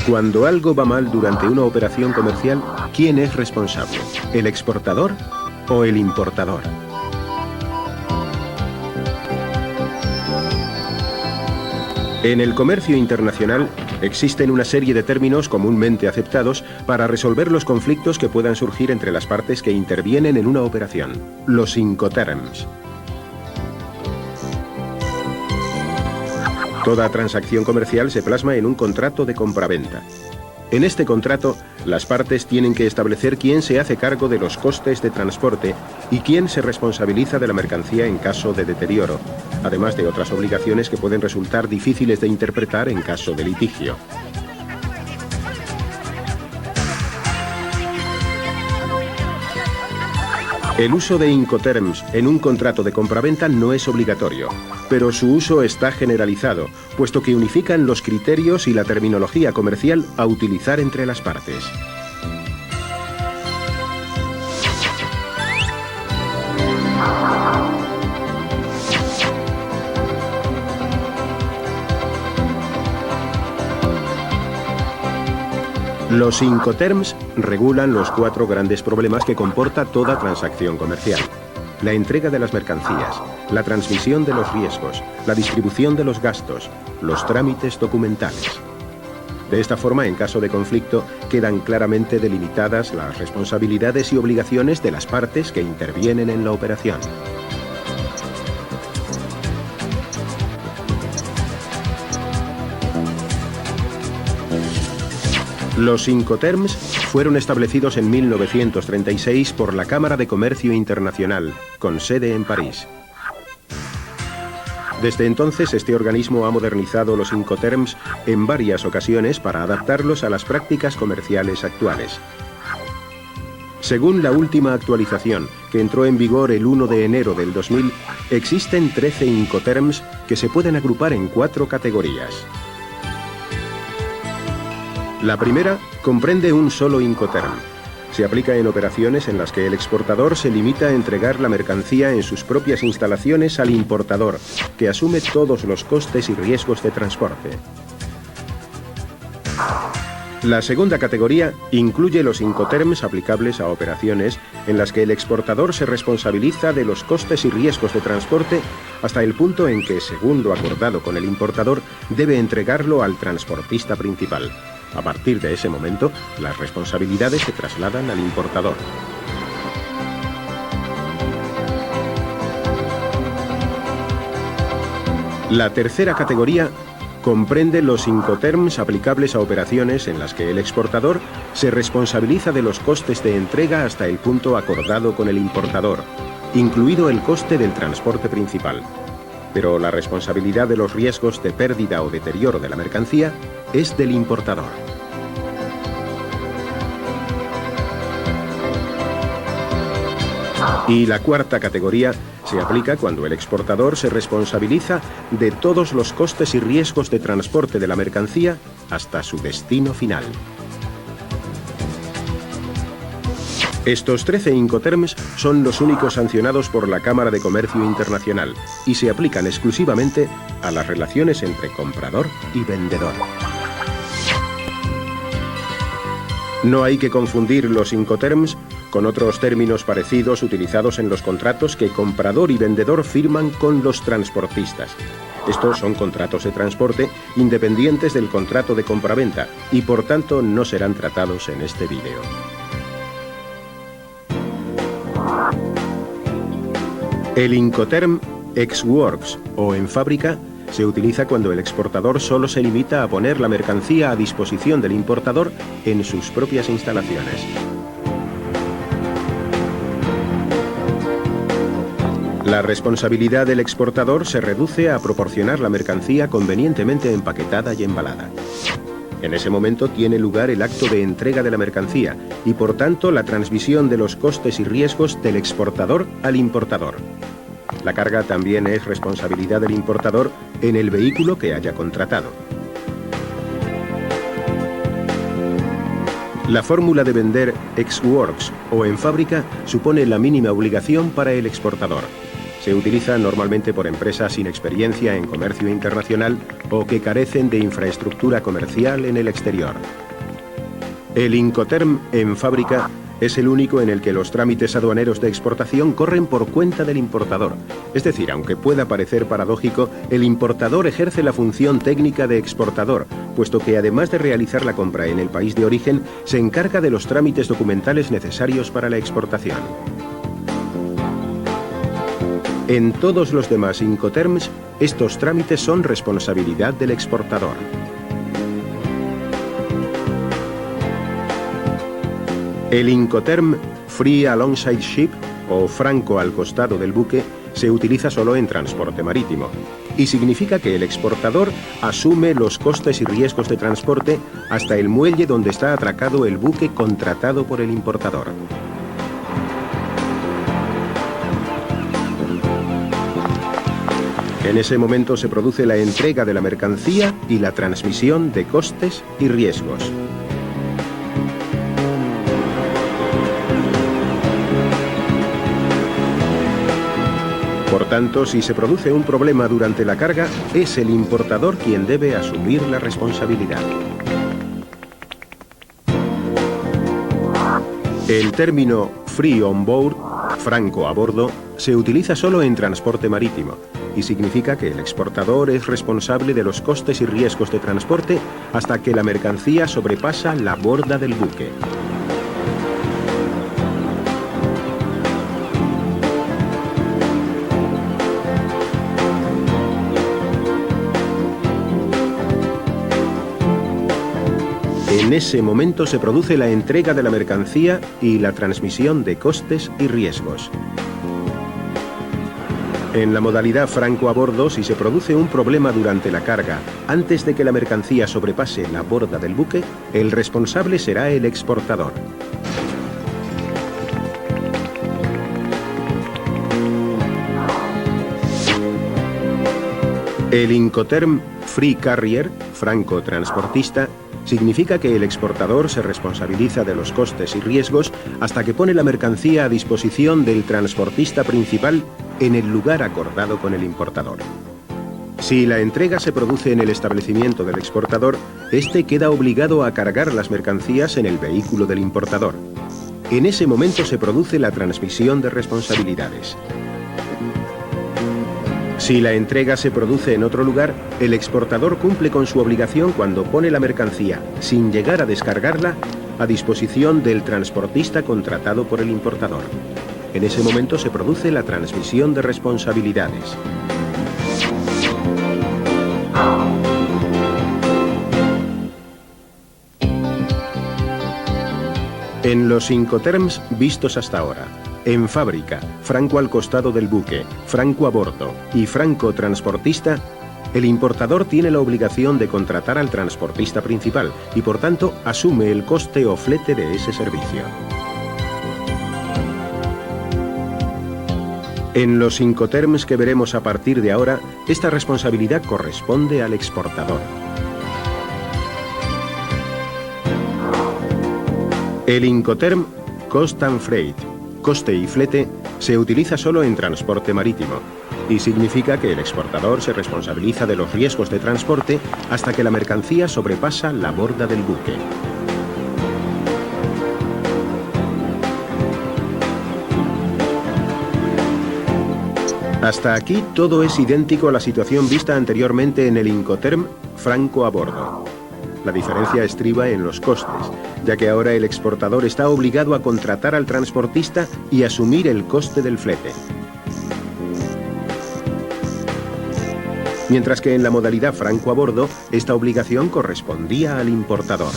Cuando algo va mal durante una operación comercial, ¿quién es responsable? ¿El exportador o el importador? En el comercio internacional existen una serie de términos comúnmente aceptados para resolver los conflictos que puedan surgir entre las partes que intervienen en una operación, los Incoterms. Toda transacción comercial se plasma en un contrato de compraventa. En este contrato, las partes tienen que establecer quién se hace cargo de los costes de transporte y quién se responsabiliza de la mercancía en caso de deterioro, además de otras obligaciones que pueden resultar difíciles de interpretar en caso de litigio. El uso de Incoterms en un contrato de compraventa no es obligatorio, pero su uso está generalizado, puesto que unifican los criterios y la terminología comercial a utilizar entre las partes. Los Incoterms regulan los 4 grandes problemas que comporta toda transacción comercial: la entrega de las mercancías, la transmisión de los riesgos, la distribución de los gastos, los trámites documentales. De esta forma, en caso de conflicto, quedan claramente delimitadas las responsabilidades y obligaciones de las partes que intervienen en la operación. Los Incoterms fueron establecidos en 1936 por la Cámara de Comercio Internacional, con sede en París. Desde entonces, este organismo ha modernizado los Incoterms en varias ocasiones para adaptarlos a las prácticas comerciales actuales. Según la última actualización, que entró en vigor el 1 de enero del 2000, existen 13 Incoterms que se pueden agrupar en 4 categorías. La primera comprende un solo Incoterm. Se aplica en operaciones en las que el exportador se limita a entregar la mercancía en sus propias instalaciones al importador, que asume todos los costes y riesgos de transporte. La segunda categoría incluye los Incoterms aplicables a operaciones en las que el exportador se responsabiliza de los costes y riesgos de transporte hasta el punto en que, según lo acordado con el importador, debe entregarlo al transportista principal. A partir de ese momento, las responsabilidades se trasladan al importador. La tercera categoría comprende los Incoterms aplicables a operaciones en las que el exportador se responsabiliza de los costes de entrega hasta el punto acordado con el importador, incluido el coste del transporte principal. Pero la responsabilidad de los riesgos de pérdida o deterioro de la mercancía es del importador. Y la cuarta categoría se aplica cuando el exportador se responsabiliza de todos los costes y riesgos de transporte de la mercancía hasta su destino final. Estos 13 Incoterms son los únicos sancionados por la Cámara de Comercio Internacional y se aplican exclusivamente a las relaciones entre comprador y vendedor. No hay que confundir los Incoterms con otros términos parecidos utilizados en los contratos que comprador y vendedor firman con los transportistas. Estos son contratos de transporte independientes del contrato de compraventa y por tanto no serán tratados en este vídeo. El Incoterm ex works o en fábrica se utiliza cuando el exportador solo se limita a poner la mercancía a disposición del importador en sus propias instalaciones. La responsabilidad del exportador se reduce a proporcionar la mercancía convenientemente empaquetada y embalada. En ese momento tiene lugar el acto de entrega de la mercancía y por tanto la transmisión de los costes y riesgos del exportador al importador. La carga también es responsabilidad del importador en el vehículo que haya contratado. La fórmula de vender ex works o en fábrica supone la mínima obligación para el exportador. Se utiliza normalmente por empresas sin experiencia en comercio internacional o que carecen de infraestructura comercial en el exterior. El Incoterm en fábrica es el único en el que los trámites aduaneros de exportación corren por cuenta del importador. Es decir, aunque pueda parecer paradójico, el importador ejerce la función técnica de exportador, puesto que además de realizar la compra en el país de origen, se encarga de los trámites documentales necesarios para la exportación. En todos los demás Incoterms, estos trámites son responsabilidad del exportador. El Incoterm Free Alongside Ship, o franco al costado del buque, se utiliza solo en transporte marítimo y significa que el exportador asume los costes y riesgos de transporte hasta el muelle donde está atracado el buque contratado por el importador. En ese momento se produce la entrega de la mercancía y la transmisión de costes y riesgos. Por tanto, si se produce un problema durante la carga, es el importador quien debe asumir la responsabilidad. El término free on board, franco a bordo, se utiliza solo en transporte marítimo y significa que el exportador es responsable de los costes y riesgos de transporte hasta que la mercancía sobrepasa la borda del buque. En ese momento se produce la entrega de la mercancía y la transmisión de costes y riesgos. En la modalidad franco a bordo, si se produce un problema durante la carga antes de que la mercancía sobrepase la borda del buque, el responsable será el exportador. El Incoterm Free Carrier, franco transportista, significa que el exportador se responsabiliza de los costes y riesgos hasta que pone la mercancía a disposición del transportista principal en el lugar acordado con el importador. Si la entrega se produce en el establecimiento del exportador, éste queda obligado a cargar las mercancías en el vehículo del importador. En ese momento se produce la transmisión de responsabilidades. Si la entrega se produce en otro lugar, el exportador cumple con su obligación cuando pone la mercancía, sin llegar a descargarla, a disposición del transportista contratado por el importador. En ese momento se produce la transmisión de responsabilidades. En los Incoterms vistos hasta ahora, en fábrica, franco al costado del buque, franco a bordo y franco transportista, el importador tiene la obligación de contratar al transportista principal y por tanto asume el coste o flete de ese servicio. En los Incoterms que veremos a partir de ahora, esta responsabilidad corresponde al exportador. El Incoterm Cost and Freight, coste y flete, se utiliza solo en transporte marítimo y significa que el exportador se responsabiliza de los riesgos de transporte hasta que la mercancía sobrepasa la borda del buque. Hasta aquí todo es idéntico a la situación vista anteriormente en el Incoterm franco a bordo. La diferencia estriba en los costes, ya que ahora el exportador está obligado a contratar al transportista y asumir el coste del flete. Mientras que en la modalidad franco a bordo, esta obligación correspondía al importador.